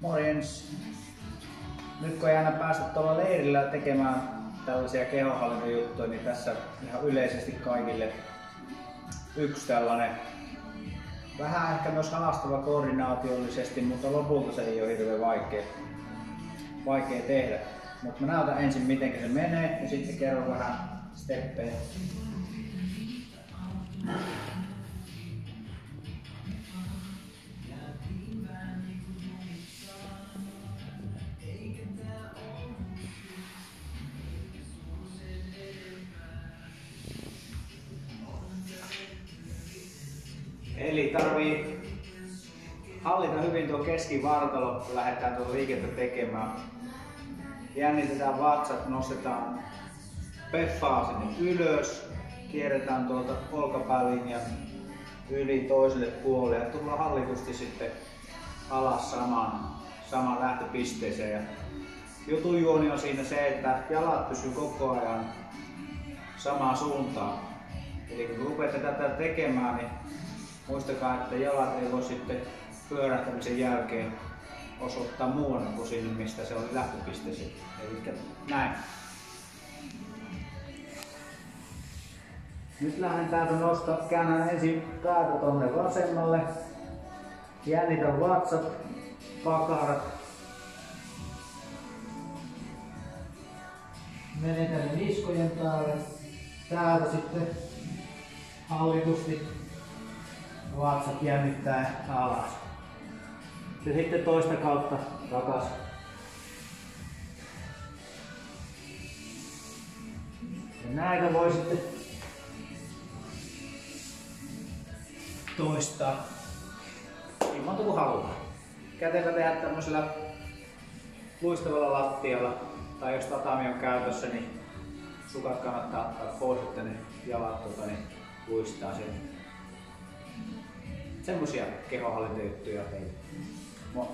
Morjens! Nyt kun ei aina päästä tuolla leirillä tekemään tällaisia kehonhallintajuttuja, niin tässä ihan yleisesti kaikille yksi tällainen vähän ehkä myös haastava koordinaatiollisesti, mutta lopulta se ei ole hirveän vaikea tehdä. Mutta mä näytän ensin miten se menee ja sitten kerron vähän steppejä. Eli tarvii hallita hyvin tuo keskivartalo, kun lähdetään tuota liikettä tekemään. Jännitetään vatsat, nostetaan peffaa sinne ylös, kierretään tuolta olkapäälinjan yli toiselle puolelle ja tullaan hallitusti sitten alas samaan lähtöpisteeseen. Ja jutun juoni on siinä se, että jalat pysyy koko ajan samaan suuntaan. Eli kun rupeatte tätä tekemään, niin muistakaa, että jalat ei voi sitten pyörähtämisen jälkeen osoittaa muualle kuin sinne, mistä se oli lähtöpisteeseen. Eli näin. Nyt lähden täältä nostaa, käännän ensin päätä tuonne vasemmalle. Jännitän vatsat, pakarat. Menen tänne niskojen päälle. Täältä sitten hallitusti vatsat jännittää alas. Ja sitten toista kautta takaisin. Ja näitä voi sitten toistaa niin monta kuin haluaa. Kätevä tehdä tämmöisellä luistavalla lattialla tai jos tatami on käytössä, niin sukat kannattaa ottaa pois, että ne jalat niin luistaa sen. Semmosia kehonhallintajuttuja teille. Moi!